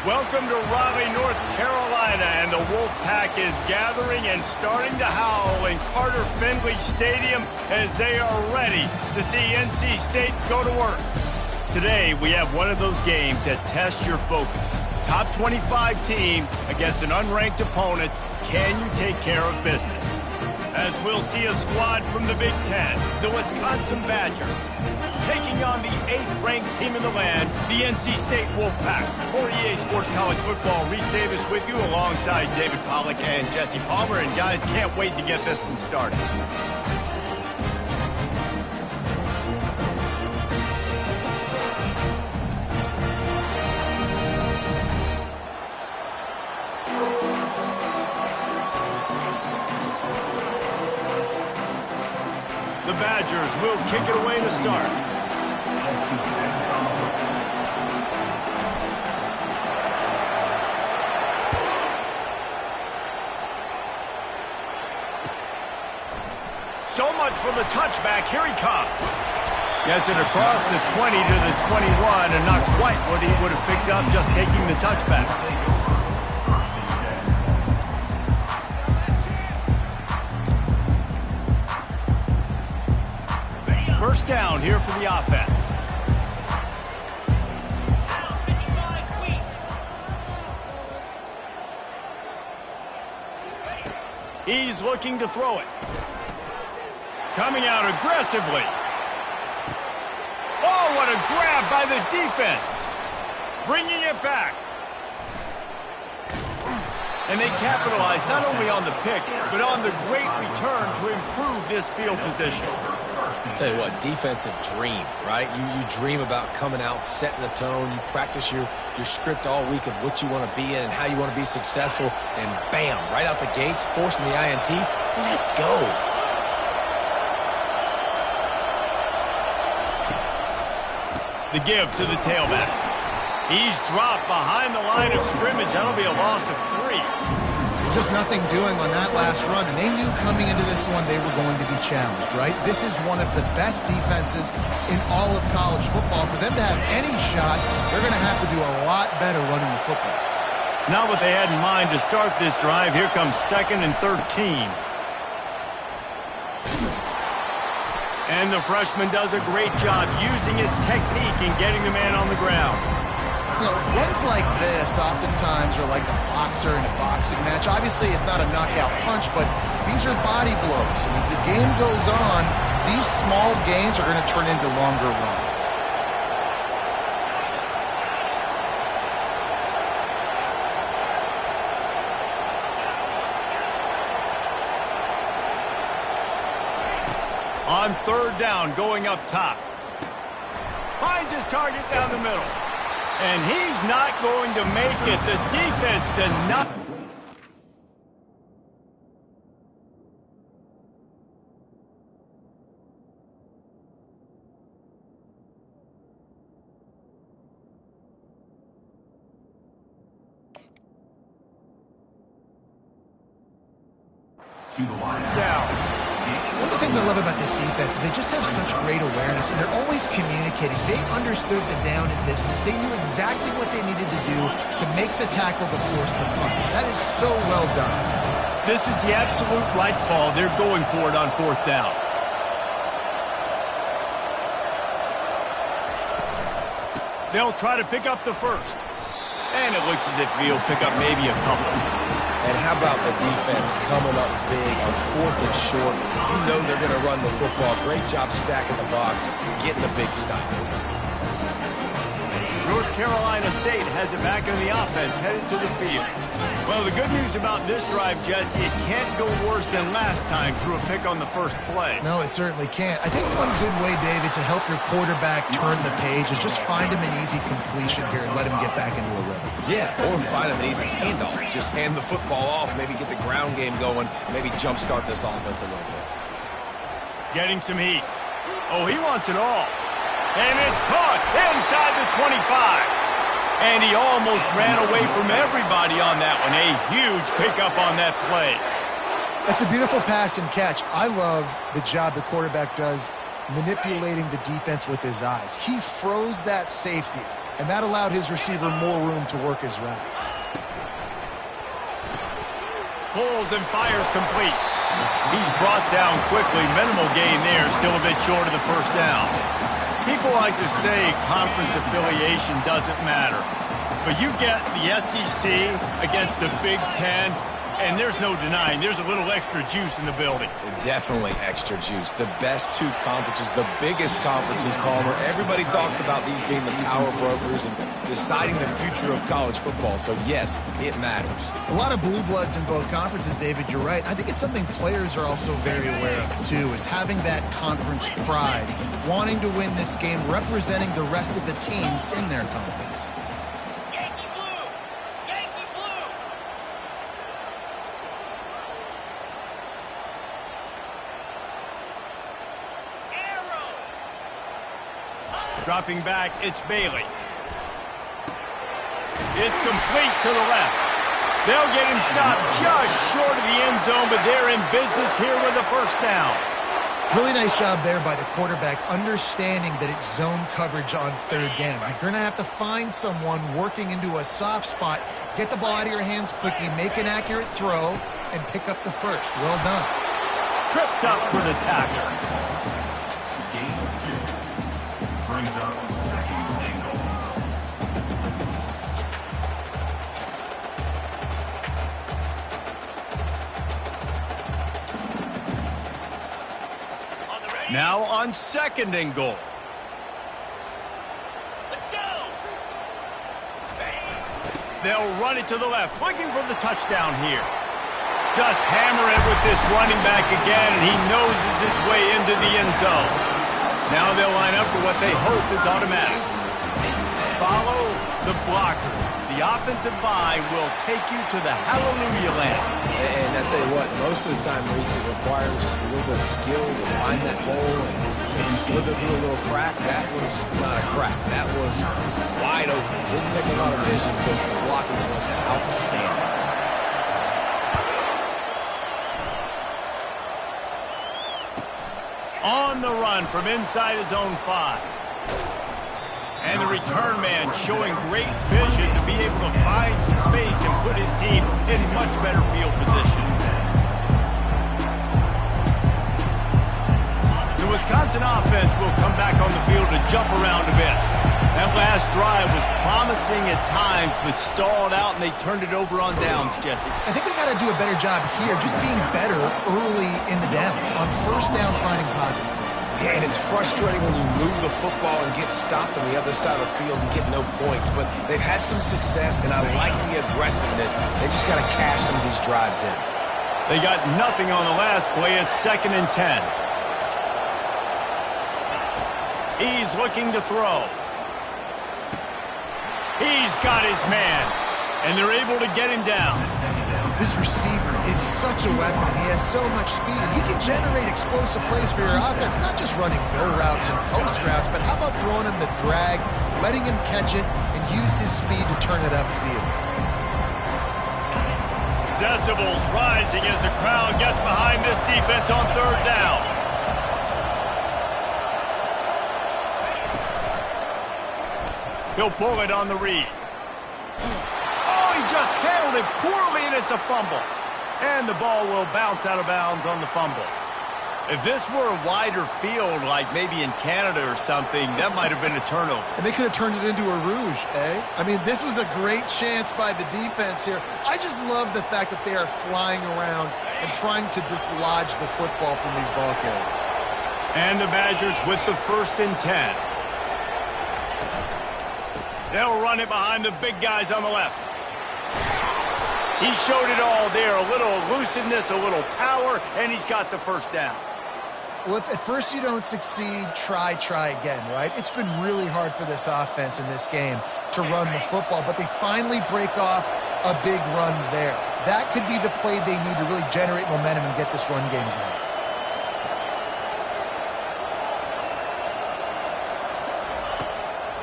Welcome to Raleigh, North Carolina, and the Wolfpack is gathering and starting to howl in Carter Finley Stadium as they are ready to see NC State go to work. Today, we have one of those games that tests your focus. Top 25 team against an unranked opponent. Can you take care of business? As we'll see a squad from the Big Ten, the Wisconsin Badgers, taking on the 8th-ranked team in the land, the NC State Wolfpack. For EA Sports College Football, Reese Davis with you alongside David Pollack and Jesse Palmer. And guys, can't wait to get this one started. The Badgers will kick it away to start. So much for the touchback. Here he comes. Gets it across the 20 to the 21, and not quite what he would have picked up just taking the touchback. First down here for the offense. He's looking to throw it. Coming out aggressively. Oh, what a grab by the defense. Bringing it back. And they capitalized not only on the pick, but on the great return to improve this field position. I'll tell you what, defensive dream, right? You dream about coming out, setting the tone. You practice your script all week of what you want to be in and how you want to be successful. And bam, right out the gates, forcing the INT. Let's go. The give to the tailback. He's dropped behind the line of scrimmage. That'll be a loss of 3. Just nothing doing on that last run, and they knew coming into this one they were going to be challenged, right? This is one of the best defenses in all of college football. For them to have any shot, they're going to have to do a lot better running the football. Not what they had in mind to start this drive. Here comes 2nd and 13. And the freshman does a great job using his technique and getting the man on the ground. You know, runs like this oftentimes are like a boxer in a boxing match. Obviously, it's not a knockout punch, but these are body blows. And as the game goes on, these small gains are going to turn into longer runs. On 3rd down, going up top. Finds his target down the middle. And he's not going to make it. The defense did not. Down. One of the things I love about this defense is they just have such great awareness, and they're always communicating. They understood the down and distance. They knew exactly what they needed to do to make the tackle to force the punt. That is so well done. This is the absolute right call. They're going for it on 4th down. They'll try to pick up the first. And it looks as if he'll pick up maybe a couple. And how about the defense coming up big on 4th and short? You know they're going to run the football. Great job stacking the box, getting the big stop. North Carolina State has it back in the offense, headed to the field. Well, the good news about this drive, Jesse, it can't go worse than last time through a pick on the first play. No, it certainly can't. I think one good way, David, to help your quarterback turn the page is just find him an easy completion here and let him get back into a rhythm. Yeah, or find him an easy handoff. Just hand the football off, maybe get the ground game going, maybe jumpstart this offense a little bit. Getting some heat. Oh, he wants it all. And it's caught inside the 25. And he almost ran away from everybody on that one. A huge pickup on that play. That's a beautiful pass and catch. I love the job the quarterback does manipulating the defense with his eyes. He froze that safety. and that allowed his receiver more room to work his route. Pulls and fires complete. He's brought down quickly. Minimal gain there, still a bit short of the first down. People like to say conference affiliation doesn't matter. But you get the SEC against the Big Ten, and there's no denying there's a little extra juice in the building. Definitely extra juice. The best two conferences, the biggest conferences, Palmer. Everybody talks about these being the power brokers and deciding the future of college football. So, yes, it matters. A lot of blue bloods in both conferences, David. You're right. I think it's something players are also very aware of, too, is having that conference pride, wanting to win this game, representing the rest of the teams in their conference. Dropping back, it's Bailey. It's complete to the left. They'll get him stopped just short of the end zone, but they're in business here with a first down. Really nice job there by the quarterback, understanding that it's zone coverage on third down. You're going to have to find someone working into a soft spot, get the ball out of your hands quickly, make an accurate throw, and pick up the first. Well done. Tripped up for the tackle. Brings up second and goal. Now on second and goal. Let's go! They'll run it to the left, looking for the touchdown here. Just hammer it with this running back again, and he noses his way into the end zone. Now they'll line up for what they hope is automatic. Follow the blocker. The offensive line will take you to the hallelujah land. And I tell you what, most of the time, Reese, it requires a little bit of skill to find that hole and slither through a little crack. That was not a crack. That was wide open. Didn't take a lot of vision because the blocking was outstanding. On the run from inside his own 5. And the return man showing great vision to be able to find some space and put his team in much better field position. The Wisconsin offense will come back on the field to jump around a bit. That last drive was promising at times, but stalled out, and they turned it over on downs, Jesse. I think they got to do a better job here, just being better early in the downs, on first down finding positive plays. Yeah, and it's frustrating when you move the football and get stopped on the other side of the field and get no points, but they've had some success, and I like the aggressiveness. They just got to cash some of these drives in. They got nothing on the last play. It's 2nd and 10. He's looking to throw. He's got his man, and they're able to get him down. This receiver is such a weapon. He has so much speed, and he can generate explosive plays for your offense, not just running go routes and post routes, but how about throwing him the drag, letting him catch it, and use his speed to turn it upfield. Decibels rising as the crowd gets behind this defense on third down. He'll pull it on the read. Oh, he just handled it poorly, and it's a fumble. And the ball will bounce out of bounds on the fumble. If this were a wider field, like maybe in Canada or something, that might have been a turnover. And they could have turned it into a rouge, eh? I mean, this was a great chance by the defense here. I just love the fact that they are flying around and trying to dislodge the football from these ball carriers. And the Badgers with the 1st and 10. They'll run it behind the big guys on the left. He showed it all there, a little elusiveness, a little power, and he's got the first down. Well, if at first you don't succeed, try again, right? It's been really hard for this offense in this game to run the football, but they finally break off a big run there. That could be the play they need to really generate momentum and get this run game going.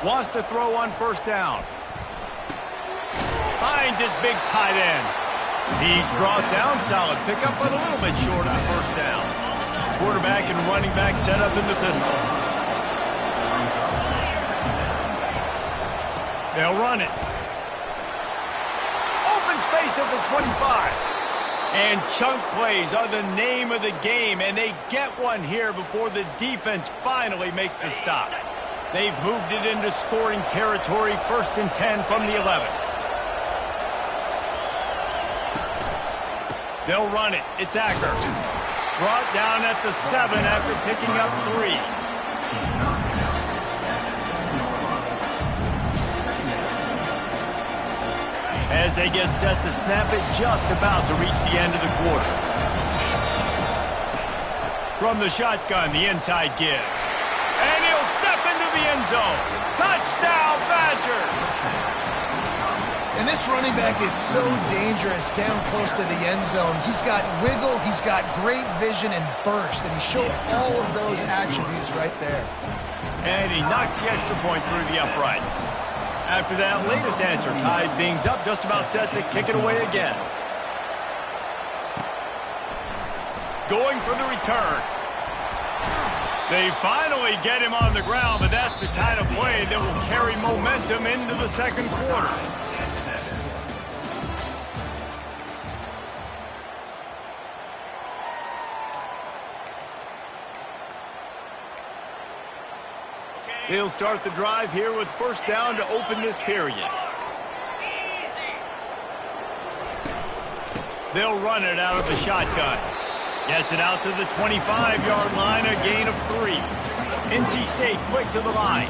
Wants to throw on first down. Finds his big tight end. He's brought down, solid pickup, but a little bit short on first down. Quarterback and running back set up in the pistol. They'll run it. Open space at the 25. And chunk plays are the name of the game, and they get one here before the defense finally makes a stop. They've moved it into scoring territory, 1st and 10 from the 11. They'll run it. It's Acker. Brought down at the 7 after picking up 3. As they get set to snap it, just about to reach the end of the quarter. From the shotgun, the inside give. And he'll step into the end zone. Touchdown, Badgers! And this running back is so dangerous down close to the end zone. He's got wiggle, he's got great vision and burst, and he showed all of those attributes right there. And he knocks the extra point through the uprights. After that latest answer tied things up, just about set to kick it away again. Going for the return. They finally get him on the ground, but that's the kind of play that will carry momentum into the second quarter. They'll start the drive here with 1st down to open this period. They'll run it out of the shotgun. Gets it out to the 25-yard line, a gain of 3. NC State quick to the line.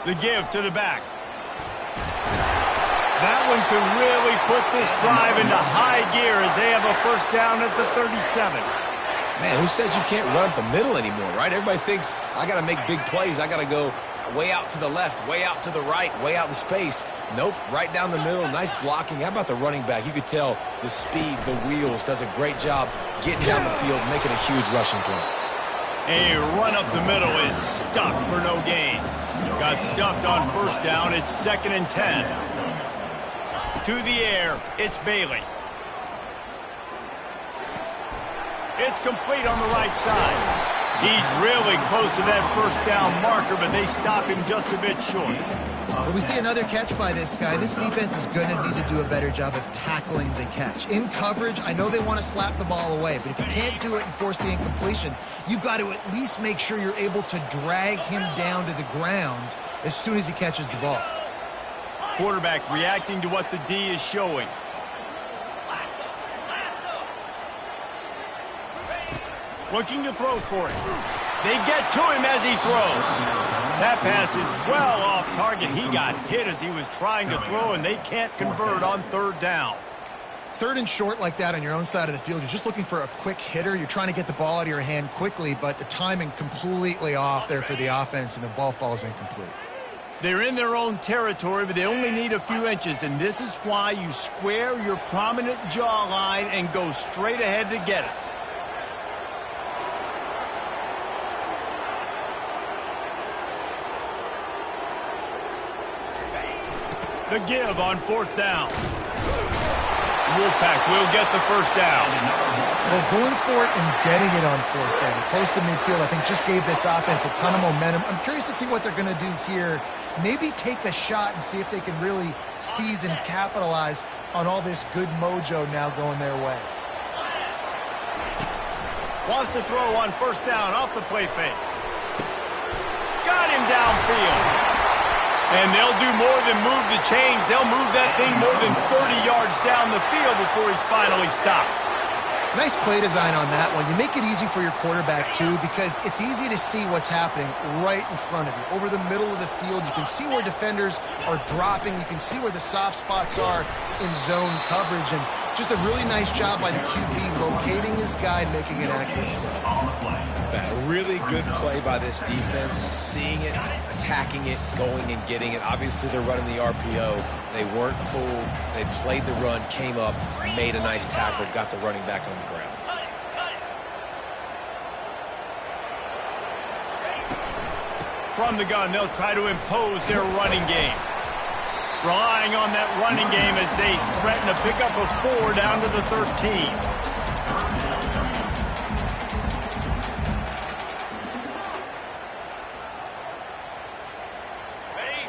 The give to the back. That one could really put this drive into high gear as they have a 1st down at the 37. Man, who says you can't run up the middle anymore, right? Everybody thinks, I got to make big plays. I got to go way out to the left, way out to the right, way out in space. Nope, right down the middle. Nice blocking. How about the running back? You could tell the speed, the wheels, does a great job getting down the field, making a huge rushing play. A run up the middle is stuffed for no gain. Got stuffed on 1st down. It's 2nd and 10. To the air, it's Bailey. It's complete on the right side. He's really close to that 1st down marker, but they stop him just a bit short. Well, we see another catch by this guy. This defense is going to need to do a better job of tackling the catch. In coverage, I know they want to slap the ball away, but if you can't do it and force the incompletion, you've got to at least make sure you're able to drag him down to the ground as soon as he catches the ball. Quarterback reacting to what the D is showing. Looking to throw for it. They get to him as he throws. That pass is well off target. He got hit as he was trying to throw, and they can't convert on 3rd down. 3rd and short like that on your own side of the field, you're just looking for a quick hitter. You're trying to get the ball out of your hand quickly, but the timing completely off there for the offense, and the ball falls incomplete. They're in their own territory, but they only need a few inches, and this is why you square your prominent jawline and go straight ahead to get it. The give on 4th down. Wolfpack will get the 1st down. Well, going for it and getting it on 4th down, close to midfield, I think just gave this offense a ton of momentum. I'm curious to see what they're going to do here. Maybe take a shot and see if they can really seize and capitalize on all this good mojo now going their way. Wants to throw on 1st down off the play fake. Got him downfield. And they'll do more than move the chains. They'll move that thing more than 30 yards down the field before he's finally stopped. Nice play design on that one. You make it easy for your quarterback, too, because it's easy to see what's happening right in front of you. Over the middle of the field, you can see where defenders are dropping. You can see where the soft spots are in zone coverage. And just a really nice job by the QB locating his guy and making an accurate throw. A really good play by this defense, seeing it, attacking it, going and getting it. Obviously, they're running the RPO. They weren't fooled. They played the run, came up, made a nice tackle, got the running back on the ground. From the gun, they'll try to impose their running game. Relying on that running game as they threaten a pickup of 4 down to the 13.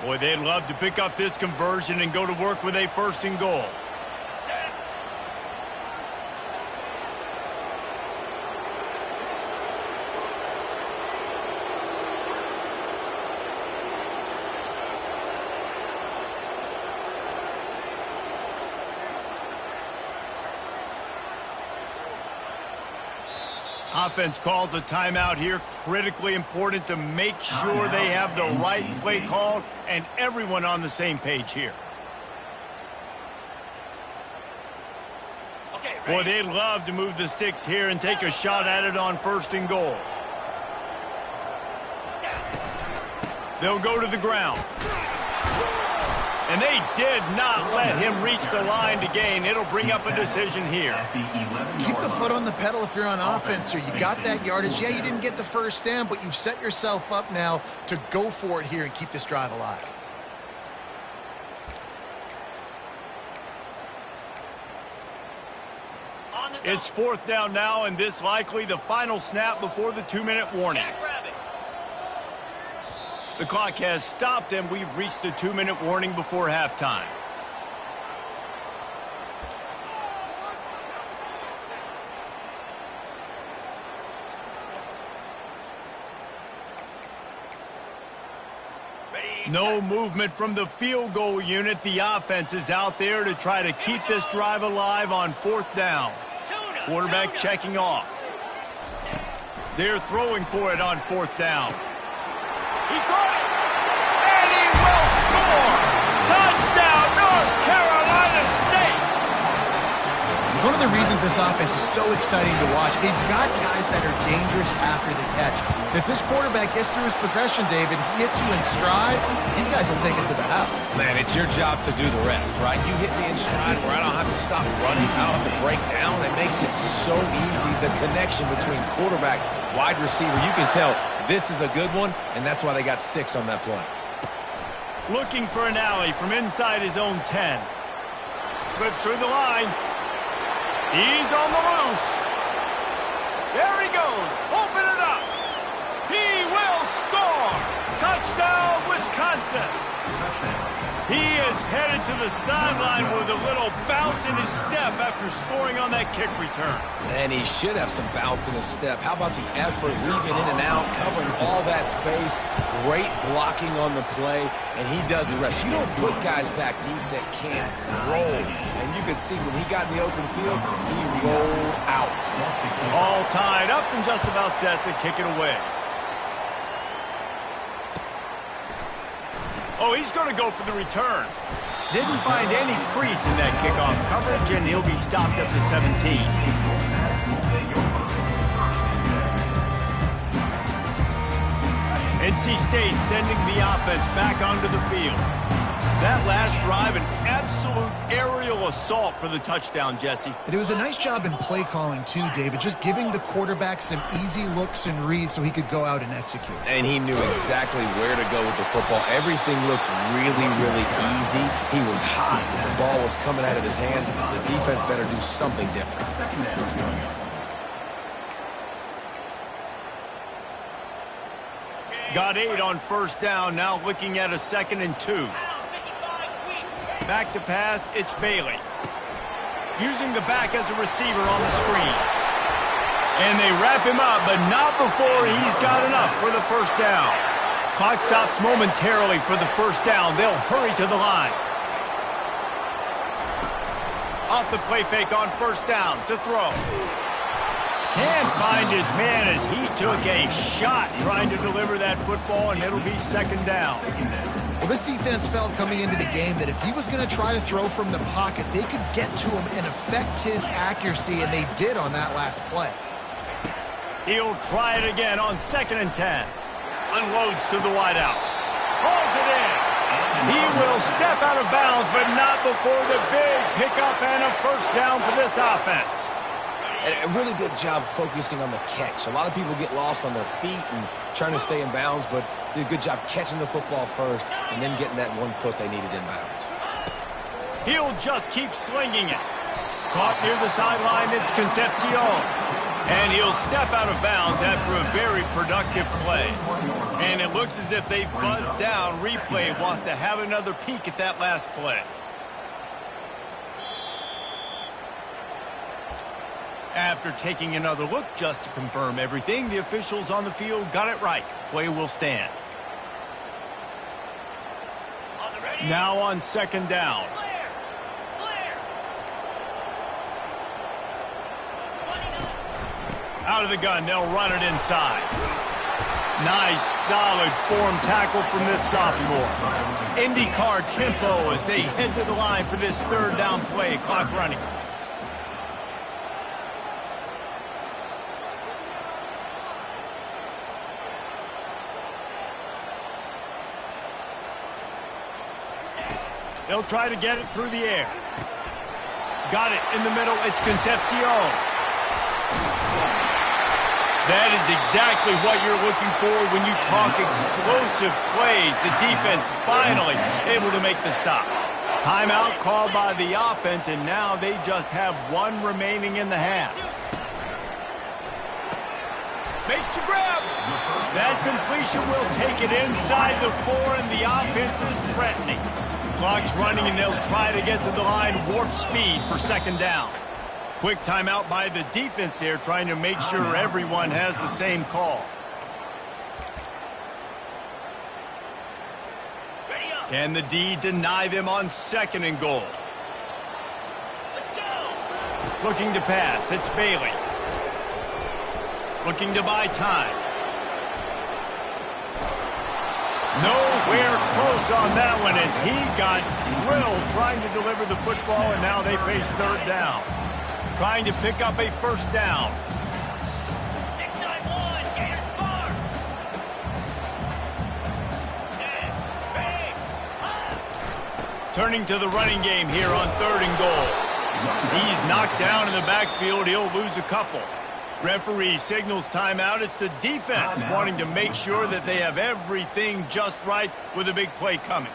Boy, they'd love to pick up this conversion and go to work with a 1st and goal. Offense calls a timeout here. Critically important to make sure they have the right play called and everyone on the same page here. Boy, they'd love to move the sticks here and take a shot at it on 1st and goal. They'll go to the ground. And they did not let him reach the line to gain. It'll bring up a decision here. Keep the foot on the pedal if you're on offense here. You got that yardage. Yeah, you didn't get the 1st down, but you've set yourself up now to go for it here and keep this drive alive. It's 4th down now, and this likely the final snap before the 2-minute warning. The clock has stopped, and we've reached the 2-minute warning before halftime. No movement from the field goal unit. The offense is out there to try to keep this drive alive on 4th down. Quarterback checking off. They're throwing for it on 4th down. He caught it, and he will score! Touchdown, North Carolina State! One of the reasons this offense is so exciting to watch, they've got guys that are dangerous after the catch. If this quarterback gets through his progression, David, he hits you in stride, these guys will take it to the house. Man, it's your job to do the rest, right? You hit me in stride where I don't have to stop running, I don't have to break down. It makes it so easy, the connection between quarterback, wide receiver. You can tell this is a good one, and that's why they got 6 on that play. Looking for an alley from inside his own 10. Slips through the line. He's on the loose. There he goes. Open it up. He will score. Touchdown, Wisconsin. He is headed to the sideline with a little bounce in his step after scoring on that kick return. And he should have some bounce in his step. How about the effort, weaving in and out, covering all that space, great blocking on the play, and he does the rest. You don't put guys back deep that can't roll. And you could see when he got in the open field, he rolled out. All tied up and just about set to kick it away. Oh, he's going to go for the return. Didn't find any crease in that kickoff coverage, and he'll be stopped at the 17. NC State sending the offense back onto the field. That last drive, an absolute aerial assault for the touchdown, Jesse. And it was a nice job in play calling, too, David, just giving the quarterback some easy looks and reads so he could go out and execute. And he knew exactly where to go with the football. Everything looked really, really easy. He was hot. The ball was coming out of his hands. The defense better do something different. Got 8 on 1st down, now looking at a 2nd and 2. Back to pass, it's Bailey. Using the back as a receiver on the screen. And they wrap him up, but not before he's got enough for the 1st down. Clock stops momentarily for the 1st down. They'll hurry to the line. Off the play fake on 1st down to throw. Can't find his man as he took a shot trying to deliver that football, and it'll be 2nd down. Well, this defense felt coming into the game that if he was going to try to throw from the pocket, they could get to him and affect his accuracy, and they did on that last play. He'll try it again on 2nd and 10. Unloads to the wideout. Hauls it in. He will step out of bounds, but not before the big pickup and a 1st down for this offense. And a really good job focusing on the catch. A lot of people get lost on their feet and trying to stay in bounds, but did a good job catching the football first and then getting that 1 foot they needed in bounds. He'll just keep slinging it. Caught near the sideline, it's Concepcion. And he'll step out of bounds after a very productive play. And it looks as if they've buzzed down. Replay wants to have another peek at that last play. After taking another look just to confirm everything, the officials on the field got it right. Play will stand. Now on second down. Out of the gun, they'll run it inside. Nice, solid form tackle from this sophomore. IndyCar tempo as they head to the line for this third down play. Clock running. They'll try to get it through the air. Got it in the middle. It's Concepcion. That is exactly what you're looking for when you talk explosive plays. The defense finally able to make the stop. Timeout called by the offense, and now they just have one remaining in the half. Makes the grab. That completion will take it inside the 4, and the offense is threatening. Clock's running, and they'll try to get to the line warp speed for second down. Quick timeout by the defense there, trying to make sure everyone has the same call. Can the D deny them on second and goal? Let's go. Looking to pass. It's Bailey. Looking to buy time. Nowhere close on that one as he got drilled trying to deliver the football, and now they face third down. Trying to pick up a first down. 691, Gators score. Turning to the running game here on third and goal. He's knocked down in the backfield. He'll lose a couple. Referee signals timeout. It's the defense wanting to make sure that they have everything just right with a big play coming.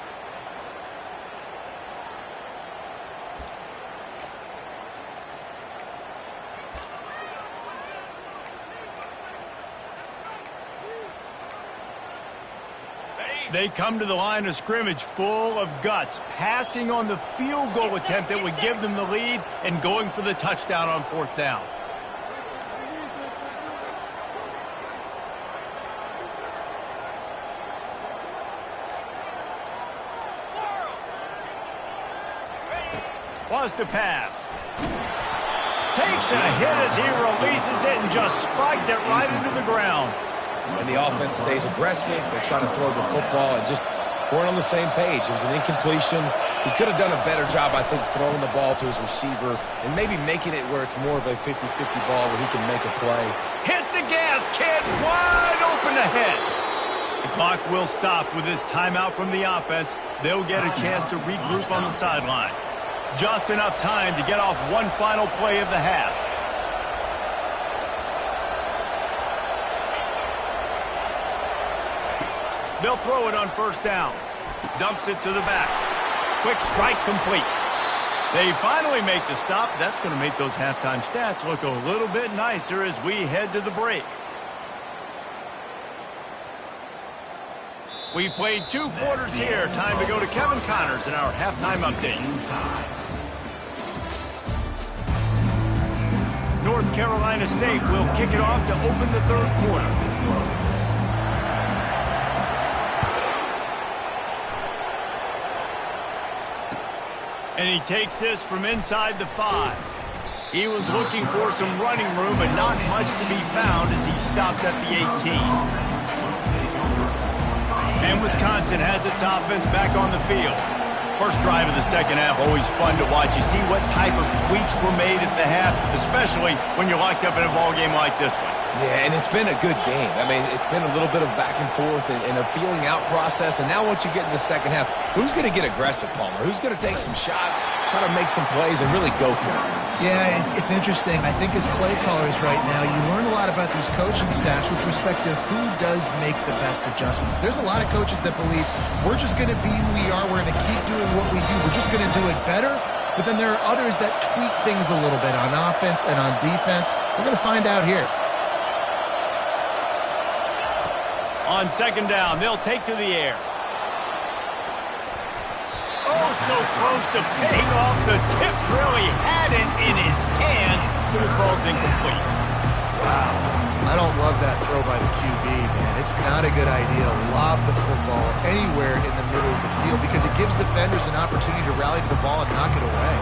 They come to the line of scrimmage full of guts, passing on the field goal attempt that would give them the lead and going for the touchdown on fourth down. Wants to pass. Takes a hit as he releases it and just spiked it right into the ground. And the offense stays aggressive. They try to throw the football and just weren't on the same page. It was an incompletion. He could have done a better job, I think, throwing the ball to his receiver and maybe making it where it's more of a 50-50 ball where he can make a play. Hit the gas, kid. Wide open ahead. The clock will stop with this timeout from the offense. They'll get a chance to regroup on the sideline. Just enough time to get off one final play of the half. They'll throw it on first down. Dumps it to the back. Quick strike complete. They finally make the stop. That's going to make those halftime stats look a little bit nicer as we head to the break. We've played 2 quarters here. Time to go to Kevin Connors in our halftime update. North Carolina State will kick it off to open the third quarter. And he takes this from inside the 5. He was looking for some running room, but not much to be found as he stopped at the 18. And Wisconsin has its offense back on the field. First drive of the second half, always fun to watch. You see what type of tweaks were made at the half, especially when you're locked up in a ball game like this one. Yeah, and it's been a good game. I mean, it's been a little bit of back and forth and a feeling out process. And now once you get in the second half, who's going to get aggressive, Palmer? Who's going to take some shots, try to make some plays, and really go for it? Yeah, it's interesting. I think as play callers right now, you learn a lot about these coaching staffs with respect to who does make the best adjustments. There's a lot of coaches that believe we're just going to be who we are. We're going to keep doing what we do. We're just going to do it better but then there are others that tweak things a little bit on offense and on defense. We're going to find out here. On second down, they'll take to the air. Oh, so close to paying off the tip drill. He had it in his hands, but it falls incomplete. Wow. I don't love that throw by the QB, man. It's not a good idea to lob the football anywhere in the middle of the field because it gives defenders an opportunity to rally to the ball and knock it away.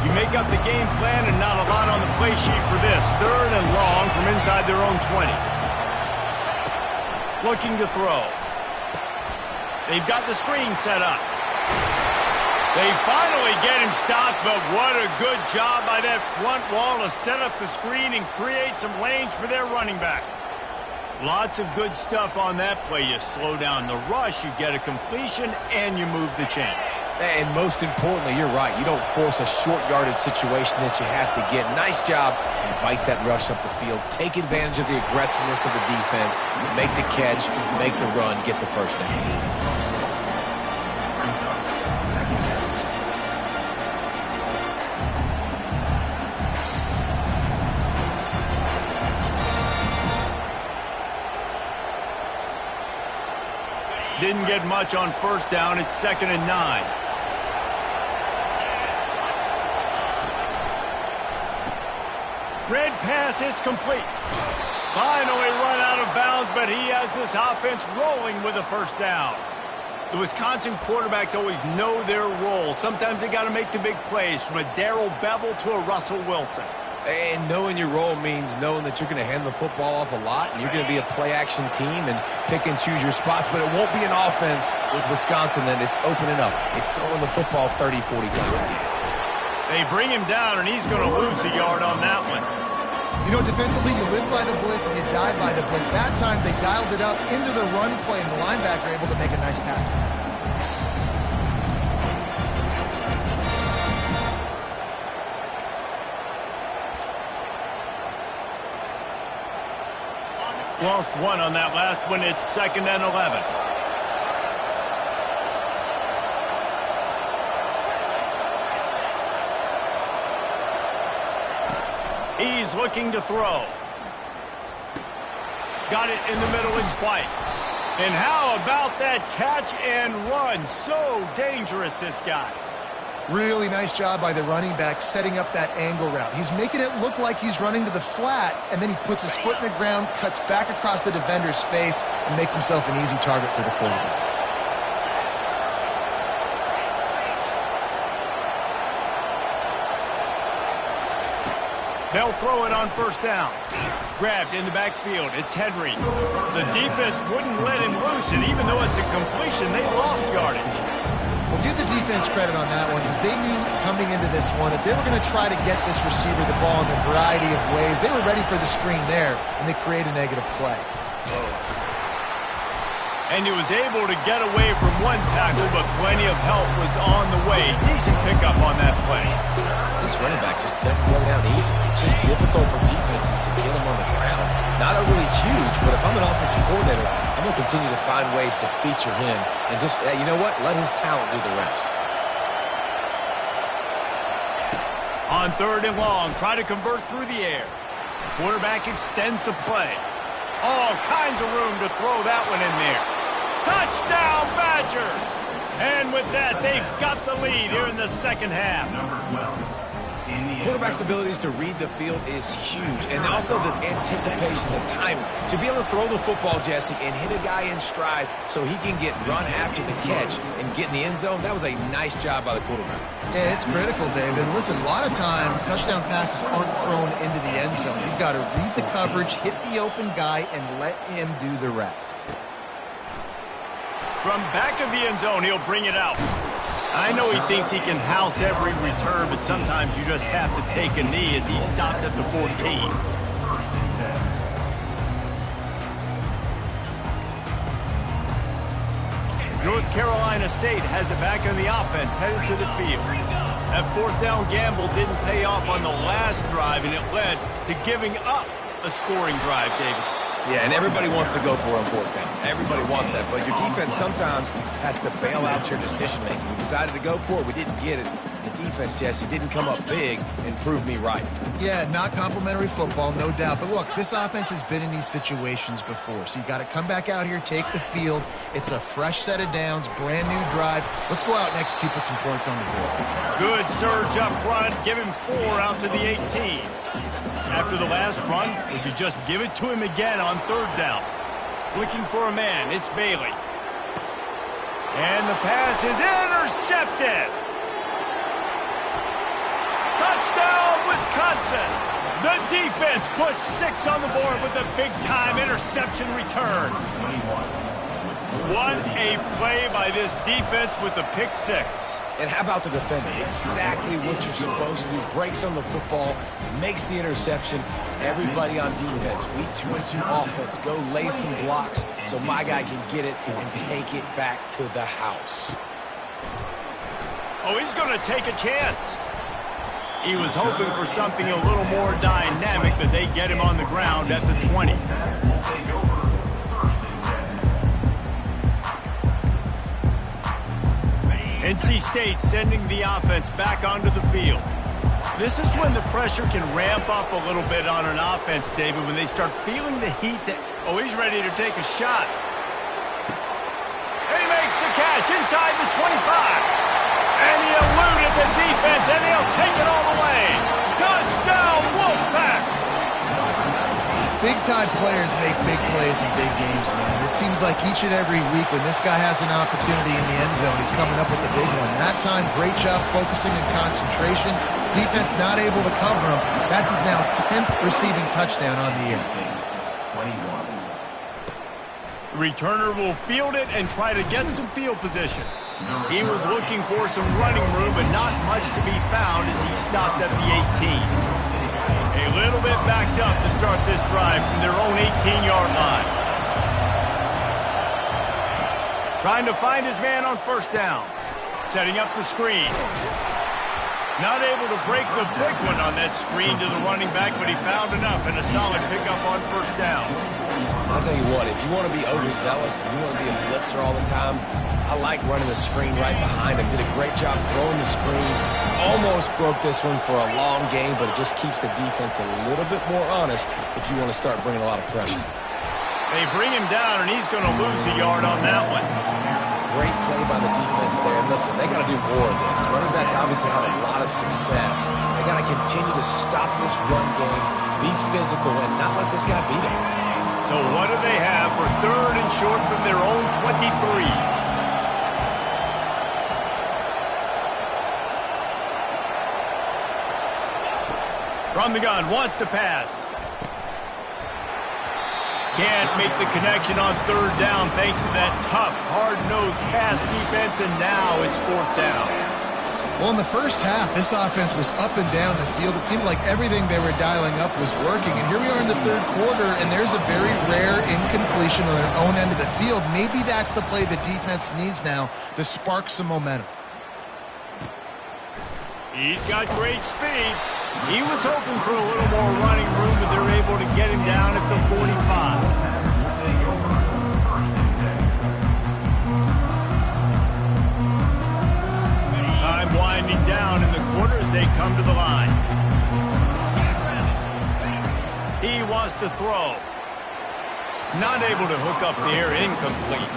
You make up the game plan and not a lot on the play sheet for this. Third and long from inside their own 20. Looking to throw. They've got the screen set up. They finally get him stopped, but what a good job by that front wall to set up the screen and create some lanes for their running back. Lots of good stuff on that play. You slow down the rush, you get a completion, and you move the chains. And most importantly, you're right. You don't force a short yardage situation that you have to get. Nice job. Invite that rush up the field. Take advantage of the aggressiveness of the defense. Make the catch, make the run, get the first down. Didn't get much on first down. It's 2nd and 9. Red pass, it's complete. Finally run out of bounds, but he has this offense rolling with a first down. The Wisconsin quarterbacks always know their role. Sometimes they got to make the big plays, from a Darrell Bevell to a Russell Wilson. And knowing your role means knowing that you're going to hand the football off a lot, and you're going to be a play-action team and pick and choose your spots, but it won't be an offense with Wisconsin that it's opening up. It's throwing the football 30, 40 times a game. They bring him down, and he's going to lose a yard on that one. You know, defensively, you live by the blitz and you die by the blitz. That time, they dialed it up into the run play, and the linebacker able to make a nice tackle. Lost one on that last one. It's 2nd and 11. He's looking to throw. Got it in the middle. It's White. And how about that catch and run? So dangerous, this guy. Really nice job by the running back setting up that angle route. He's making it look like he's running to the flat, and then he puts his foot in the ground, cuts back across the defender's face, and makes himself an easy target for the quarterback. They'll throw it on first down. Grabbed in the backfield. It's Henry. The defense wouldn't let him loose, and even though it's a completion, they lost yardage. Well, give the defense credit on that one because they knew coming into this one that they were going to try to get this receiver the ball in a variety of ways. They were ready for the screen there, and they create a negative play. And he was able to get away from one tackle, but plenty of help was on the way. Decent pickup on that play. This running back just doesn't go down easy. It's just difficult for defenses to get him on the ground. Not overly huge, but if I'm an offensive coordinator, I'm going to continue to find ways to feature him and just, you know what, let his talent do the rest. On 3rd and long, try to convert through the air. Quarterback extends the play. All kinds of room to throw that one in there. Touchdown, Badgers! And with that, they've got the lead here in the second half. Number 12. Quarterback's abilities to read the field is huge, and also the anticipation, the timing. To be able to throw the football, Jesse, and hit a guy in stride so he can get run after the catch and get in the end zone, that was a nice job by the quarterback. Yeah, it's critical, David. And listen, a lot of times touchdown passes aren't thrown into the end zone. You've got to read the coverage, hit the open guy, and let him do the rest. From back of the end zone, he'll bring it out. I know he thinks he can house every return, but sometimes you just have to take a knee as he stopped at the 14. North Carolina State has it back on the offense, headed to the field. That 4th down gamble didn't pay off on the last drive, and it led to giving up a scoring drive, David. Yeah, and everybody wants to go for it on 4th down. Everybody wants that, but your defense sometimes has to bail out your decision-making. We decided to go for it. We didn't get it. The defense, Jesse, didn't come up big and prove me right. Yeah, not complimentary football, no doubt. But look, this offense has been in these situations before. So you got to come back out here, take the field. It's a fresh set of downs, brand new drive. Let's go out and execute, put some points on the board. Good surge up front. Give him 4 out to the 18. After the last run, would you just give it to him again on 3rd down? Looking for a man. It's Bailey. And the pass is intercepted. Touchdown, Wisconsin. The defense puts 6 on the board with a big-time interception return. What a play by this defense with a pick 6. And how about the defender? Exactly what you're supposed to do. Breaks on the football, makes the interception. Everybody on defense, we 2-2 offense. Go lay some blocks so my guy can get it and take it back to the house. Oh, he's going to take a chance. He was hoping for something a little more dynamic, but they get him on the ground at the 20. NC State sending the offense back onto the field. This is when the pressure can ramp up a little bit on an offense, David, when they start feeling the heat. Oh, he's ready to take a shot. And he makes the catch inside the 25. And he eluded the defense, and he'll take it all the way. Touchdown, Wolfpack! Big-time players make big plays in big games, man. It seems like each and every week when this guy has an opportunity in the end zone, he's coming up with the big one. That time, great job focusing and concentration. Defense not able to cover him. That's his now 10th receiving touchdown on the year. The returner will field it and try to get some field position. He was looking for some running room, but not much to be found as he stopped at the 18. A little bit backed up to start this drive from their own 18-yard line. Trying to find his man on 1st down. Setting up the screen. Not able to break the big one on that screen to the running back, but he found enough and a solid pickup on 1st down. I'll tell you what, if you want to be overzealous and you want to be a blitzer all the time, I like running the screen right behind him. Did a great job throwing the screen. Almost broke this one for a long game, but it just keeps the defense a little bit more honest if you want to start bringing a lot of pressure. They bring him down, and he's going to lose a yard on that one. Great play by the defense there. And listen, they got to do more of this. Running backs obviously had a lot of success. They got to continue to stop this run game, be physical, and not let this guy beat them. So what do they have for 3rd and short from their own 23? From the gun, wants to pass. Can't make the connection on 3rd down thanks to that tough, hard-nosed pass defense, and now it's 4th down. Well, in the first half, this offense was up and down the field. It seemed like everything they were dialing up was working. And here we are in the 3rd quarter, and there's a very rare incompletion on their own end of the field. Maybe that's the play the defense needs now to spark some momentum. He's got great speed. He was hoping for a little more running room, but they're able to get him down at the 45. Time winding down in the quarter as they come to the line. He wants to throw. Not able to hook up there, incomplete.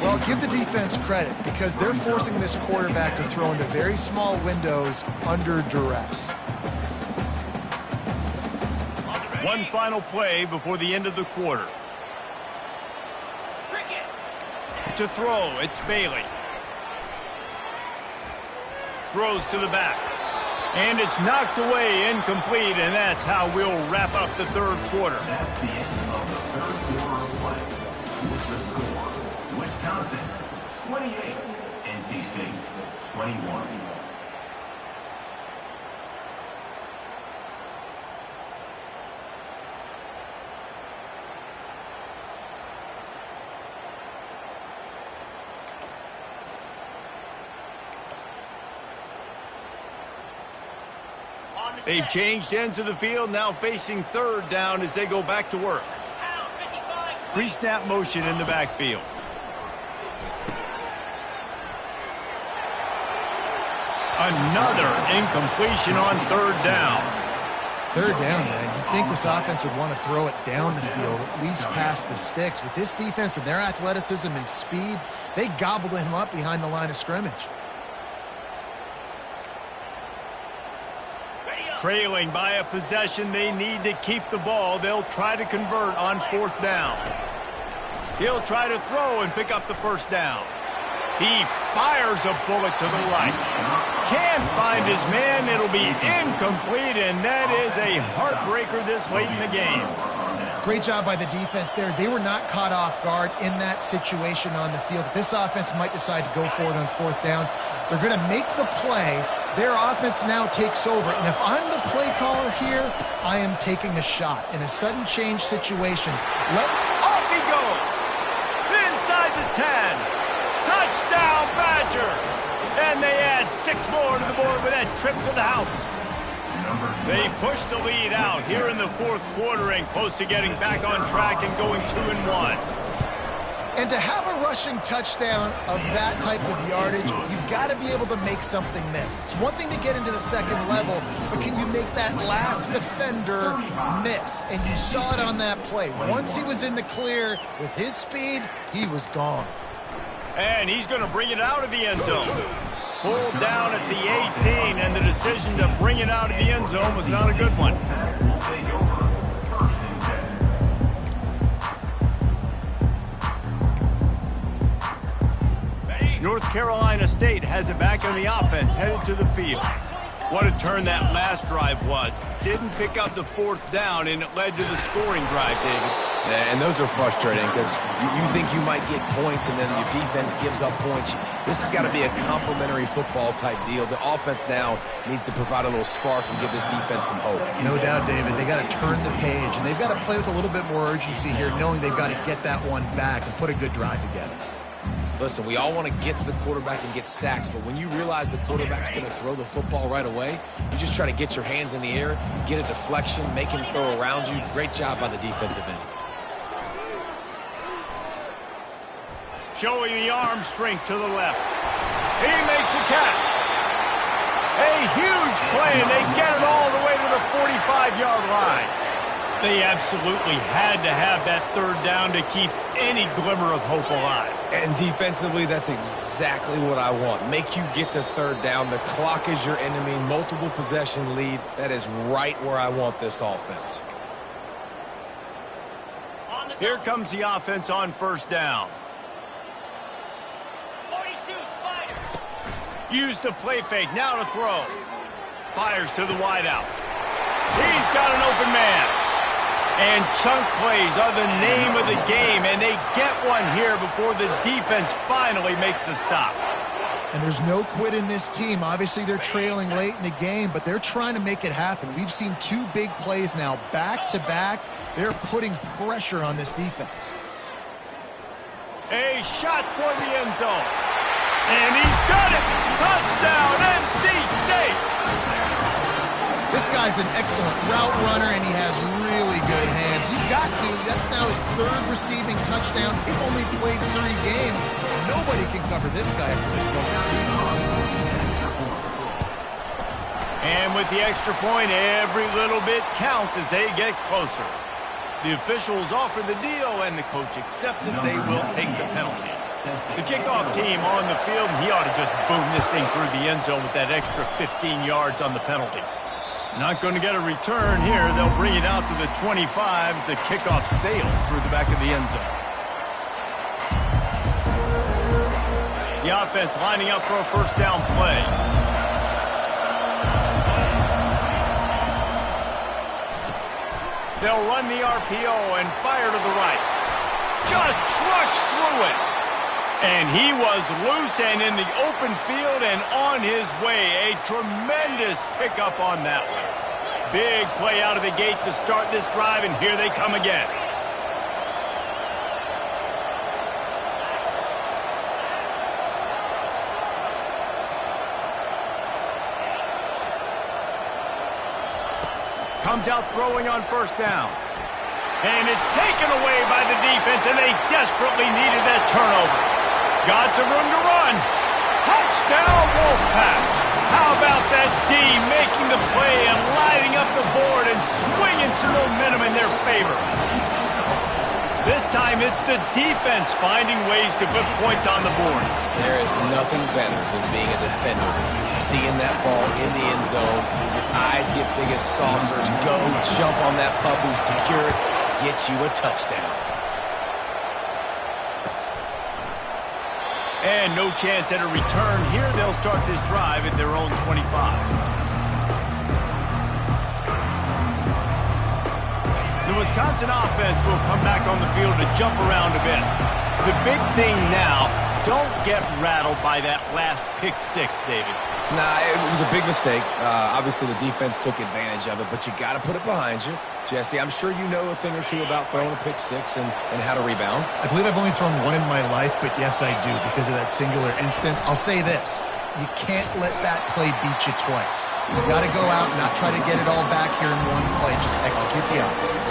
Well, give the defense credit because they're forcing this quarterback to throw into very small windows under duress. One final play before the end of the quarter. To throw, it's Bailey. Throws to the back. And it's knocked away, incomplete, and that's how we'll wrap up the 3rd quarter. That's the end of the 3rd quarter of play. With the score, Wisconsin 28, NC State 21. They've changed ends of the field, now facing 3rd down as they go back to work. Pre-snap motion in the backfield. Another incompletion on third down. Third down, man. You'd think this offense would want to throw it down the field, at least past the sticks. With this defense and their athleticism and speed, they gobbled him up behind the line of scrimmage. Trailing by a possession, they need to keep the ball. They'll try to convert on fourth down. He'll try to throw and pick up the first down. He fires a bullet to the right. Can't find his man. It'll be incomplete, and that is a heartbreaker this late in the game. Great job by the defense there. They were not caught off guard in that situation on the field. This offense might decide to go for it on fourth down. They're going to make the play. Their offense now takes over. And if I'm the play caller here, I am taking a shot. In a sudden change situation, off he goes. Inside the 10. Touchdown, Badgers! And they add 6 more to the board with that trip to the house. They push the lead out here in the fourth quarter and close to getting back on track and going 2-1. And to have a rushing touchdown of that type of yardage, you've got to be able to make something miss. It's one thing to get into the second level, but can you make that last defender miss? And you saw it on that play. Once he was in the clear with his speed, he was gone. And he's going to bring it out of the end zone. Pulled down at the 18, and the decision to bring it out of the end zone was not a good one. North Carolina State has it back on the offense, headed to the field. What a turn that last drive was. Didn't pick up the fourth down, and it led to the scoring drive, David. Yeah, and those are frustrating because you think you might get points and then your defense gives up points. This has got to be a complementary football type deal. The offense now needs to provide a little spark and give this defense some hope. No doubt, David. They got to turn the page, and they've got to play with a little bit more urgency here, knowing they've got to get that one back and put a good drive together. Listen, we all want to get to the quarterback and get sacks, but when you realize the quarterback's going to throw the football right away, you just try to get your hands in the air, get a deflection, make him throw around you. Great job by the defensive end. Showing the arm strength to the left. He makes the catch. A huge play, and they get it all the way to the 45-yard line. They absolutely had to have that third down to keep any glimmer of hope alive. And defensively, that's exactly what I want. Make you get the third down. The clock is your enemy. Multiple possession lead. That is right where I want this offense. Here comes the offense on first down. 42 Spiders. Use the play fake. Now to throw. Fires to the wideout. He's got an open man. And chunk plays are the name of the game, and they get one here before the defense finally makes the stop. And there's no quit in this team. Obviously, they're trailing late in the game, but they're trying to make it happen. We've seen 2 big plays now, back-to-back. They're putting pressure on this defense. A shot toward the end zone. And he's got it! Touchdown, NC State! This guy's an excellent route runner, and he has really good hands. You've got to. That's now his 3rd receiving touchdown. They've only played 3 games. Nobody can cover this guy after this point of the season. And with the extra point, every little bit counts as they get closer. The officials offer the deal, and the coach accepts it. They will take the penalty. The kickoff team on the field, and he ought to just boom this thing through the end zone with that extra 15 yards on the penalty. Not going to get a return here. They'll bring it out to the 25 as the kickoff sails through the back of the end zone. The offense lining up for a first down play. They'll run the RPO and fire to the right. Just trucks through it. And he was loose and in the open field and on his way. A tremendous pickup on that one. Big play out of the gate to start this drive, and here they come again. Comes out throwing on first down. And it's taken away by the defense, and they desperately needed that turnover. Got some room to run. Touchdown, Wolfpack. How play and lighting up the board and swinging some momentum in their favor. This time it's the defense finding ways to put points on the board. There is nothing better than being a defender, seeing that ball in the end zone. Your eyes get big as saucers. Go, jump on that puppy, secure it, get you a touchdown. And no chance at a return here. They'll start this drive at their own 25. The Wisconsin offense will come back on the field to jump around a bit. The big thing now, don't get rattled by that last pick six, David. Nah, it was a big mistake. Obviously, the defense took advantage of it, but you got to put it behind you. Jesse, I'm sure you know a thing or two about throwing a pick six and how to rebound. I believe I've only thrown one in my life, but yes, I do because of that singular instance. I'll say this. You can't let that play beat you twice. You got to go out and not try to get it all back here in one play. Just execute the offense.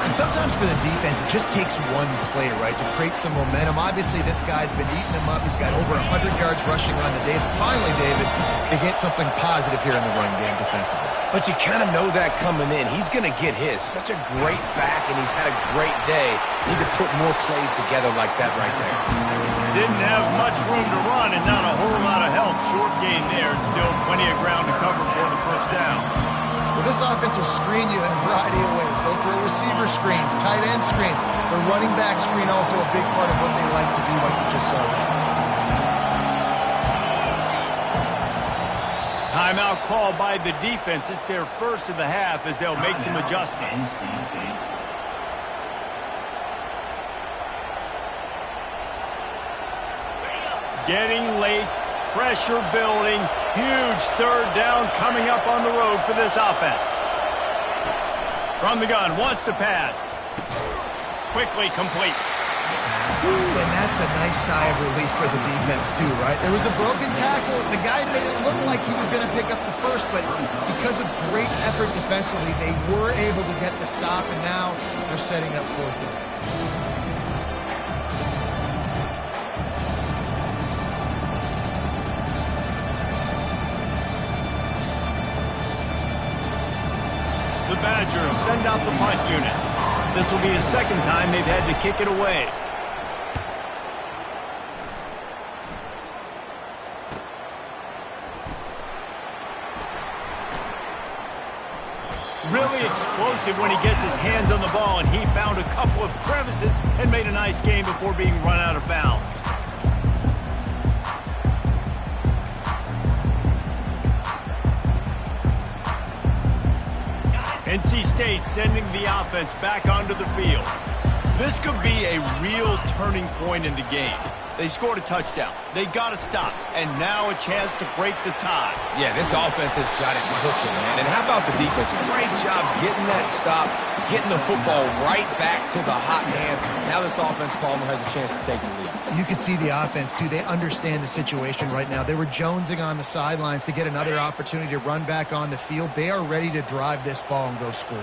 And sometimes for the defense, it just takes one play, right, to create some momentum. Obviously, this guy's been eating them up. He's got over 100 yards rushing on the day. But finally, David, they get something positive here in the run game defensively. But you kind of know that coming in. He's going to get his. Such a great back, and he's had a great day. Need to put more plays together like that right there. Didn't have much room to run and not a whole lot of help. Short gain there, and still plenty of ground to cover for the first down. Well, this offense will screen you in a variety of ways. They'll throw receiver screens, tight end screens. The running back screen also a big part of what they like to do, like you just saw there. Timeout called by the defense. It's their first of the half as they'll make some adjustments. Getting late. Pressure building. Huge third down coming up on the road for this offense. From the gun, wants to pass. Quickly complete. And that's a nice sigh of relief for the defense, too, right? There was a broken tackle. The guy made it look like he was going to pick up the first, but because of great effort defensively, they were able to get the stop, and now they're setting up fourth down. The Badgers send out the punt unit. This will be the second time they've had to kick it away. Really explosive when he gets his hands on the ball, and he found a couple of crevices and made a nice gain before being run out of bounds. NC State sending the offense back onto the field. This could be a real turning point in the game. They scored a touchdown. They got to stop. And now a chance to break the tie. Yeah, this offense has got it cooking, man. And how about the defense? Great job getting that stop, getting the football right back to the hot hand. Now this offense, Palmer, has a chance to take the lead. You can see the offense, too. They understand the situation right now. They were jonesing on the sidelines to get another opportunity to run back on the field. They are ready to drive this ball and go score.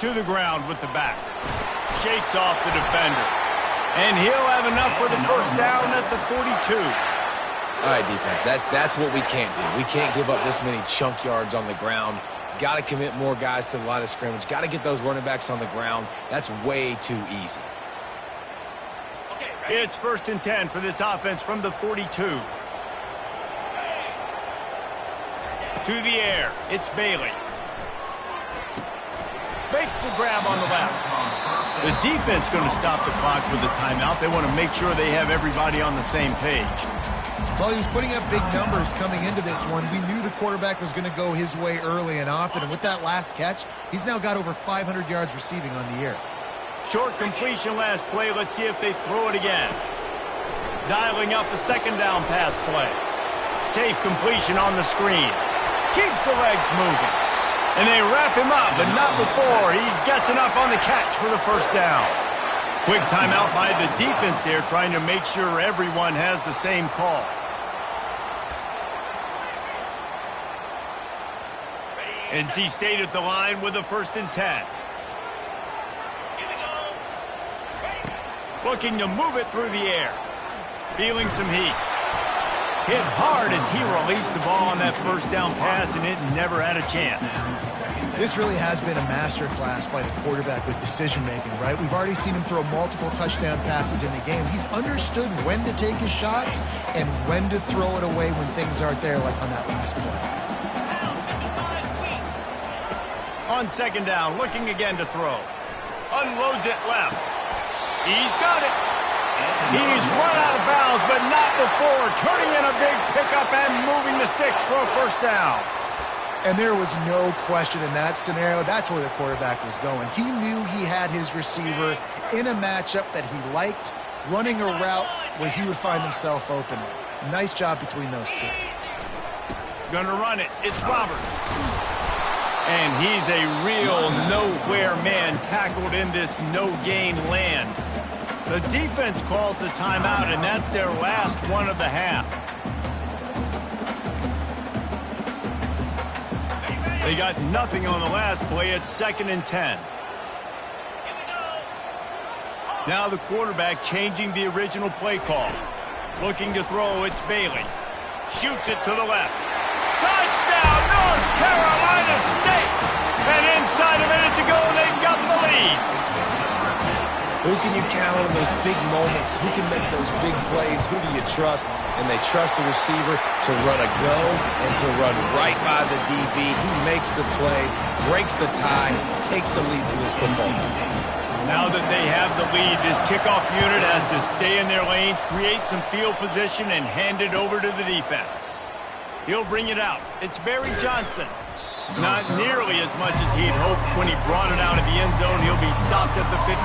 To the ground with the back. Shakes off the defender. And he'll have enough for the first down at the 42. All right, defense, that's what we can't do. We can't give up this many chunk yards on the ground. Got to commit more guys to the line of scrimmage. Got to get those running backs on the ground. That's way too easy. It's 1st and 10 for this offense from the 42. To the air. It's Bailey. Makes the grab on the left. The defense going to stop the clock with a timeout. They want to make sure they have everybody on the same page. Well, he was putting up big numbers coming into this one. We knew the quarterback was going to go his way early and often. And with that last catch, he's now got over 500 yards receiving on the year. Short completion last play. Let's see if they throw it again. Dialing up a second down pass play. Safe completion on the screen. Keeps the legs moving. And they wrap him up, but not before he gets enough on the catch for the first down. Quick timeout by the defense there, trying to make sure everyone has the same call. NC State at the line with a 1st and 10. Looking to move it through the air. Feeling some heat. Hit hard as he released the ball on that first down pass, and it never had a chance. This really has been a masterclass by the quarterback with decision-making, right? We've already seen him throw multiple touchdown passes in the game. He's understood when to take his shots and when to throw it away when things aren't there, like on that last play. On second down, looking again to throw. Unloads it left. He's got it. He's run out of bounds, but not before turning in a big pickup and moving the sticks for a first down. And there was no question in that scenario. That's where the quarterback was going. He knew he had his receiver in a matchup that he liked, running a route where he would find himself open. Nice job between those two. Gonna run it. It's Roberts. And he's a real nowhere man tackled in this no-gain land. The defense calls the timeout, and that's their last one of the half. They got nothing on the last play. It's 2nd and 10. Now the quarterback changing the original play call. Looking to throw, it's Bailey. Shoots it to the left. Touchdown, North Carolina State! And inside a minute to go, they've got the lead. Who can you count on in those big moments? Who can make those big plays? Who do you trust? And they trust the receiver to run a go and to run right by the DB. He makes the play, breaks the tie, takes the lead from this football team. Now that they have the lead, this kickoff unit has to stay in their lanes, create some field position, and hand it over to the defense. He'll bring it out. It's Barry Johnson. Not nearly as much as he'd hoped when he brought it out of the end zone. He'll be stopped at the 15.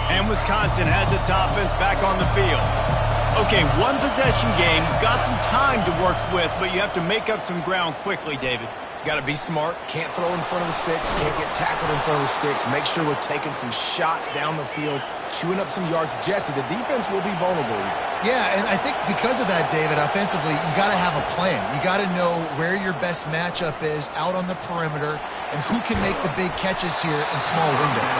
And Wisconsin has its offense back on the field. Okay, one possession game. You've got some time to work with, but you have to make up some ground quickly, David. Got to be smart. Can't throw in front of the sticks. Can't get tackled in front of the sticks. Make sure we're taking some shots down the field, chewing up some yards. Jesse, the defense will be vulnerable here. Yeah, and I think because of that, David, offensively, you got to have a plan. You got to know where your best matchup is out on the perimeter and who can make the big catches here in small windows.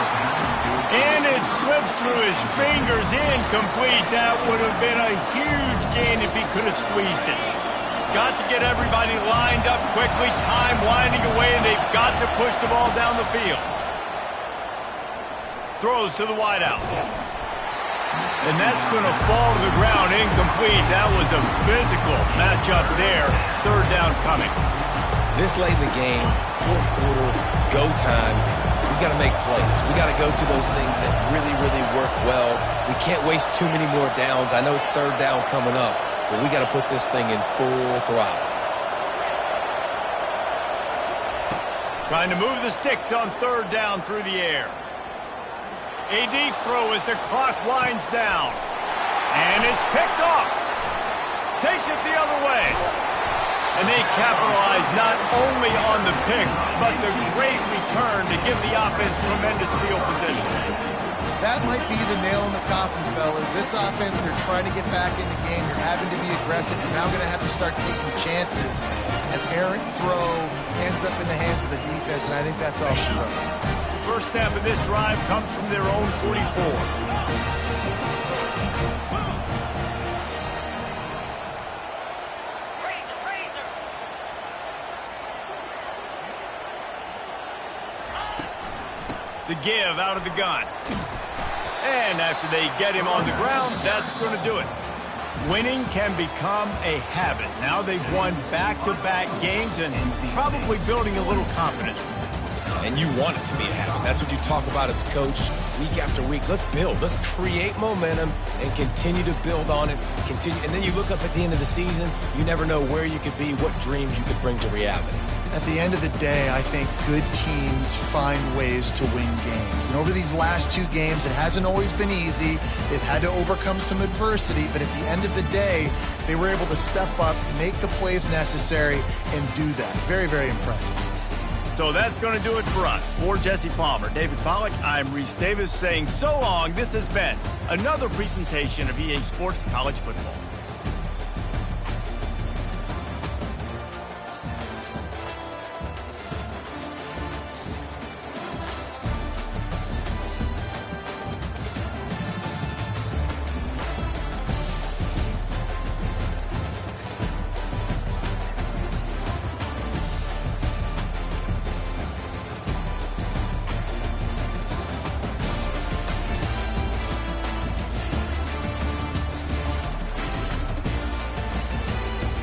And it slips through his fingers, incomplete. That would have been a huge gain if he could have squeezed it. Got to get everybody lined up quickly, time winding away, and they've got to push the ball down the field. Throws to the wideout. And that's going to fall to the ground, incomplete. That was a physical matchup there. Third down coming. This late in the game, fourth quarter, go time. We got to make plays. We got to go to those things that really, really work well. We can't waste too many more downs. I know it's third down coming up, but we got to put this thing in full throttle. Trying to move the sticks on third down through the air. A deep throw as the clock winds down. And it's picked off. Takes it the other way. And they capitalize not only on the pick, but the great return to give the offense tremendous field position. That might be the nail in the coffin, fellas. This offense, they're trying to get back in the game. You're having to be aggressive. You're now going to have to start taking chances. An errant throw ends up in the hands of the defense, and I think that's all she wrote. First snap of this drive comes from their own 44. The give out of the gun. And after they get him on the ground, that's going to do it. Winning can become a habit. Now they've won back-to-back games and probably building a little confidence. And you want it to be a habit. That's what you talk about as a coach week after week. Let's build. Let's create momentum and continue to build on it. And then you look up at the end of the season, you never know where you could be, what dreams you could bring to reality. At the end of the day, I think good teams find ways to win games. And over these last two games, it hasn't always been easy. They've had to overcome some adversity, but at the end of the day, they were able to step up, make the plays necessary, and do that. Very, very impressive. So that's going to do it for us. For Jesse Palmer, David Pollack, I'm Reese Davis saying so long. This has been another presentation of EA Sports College Football.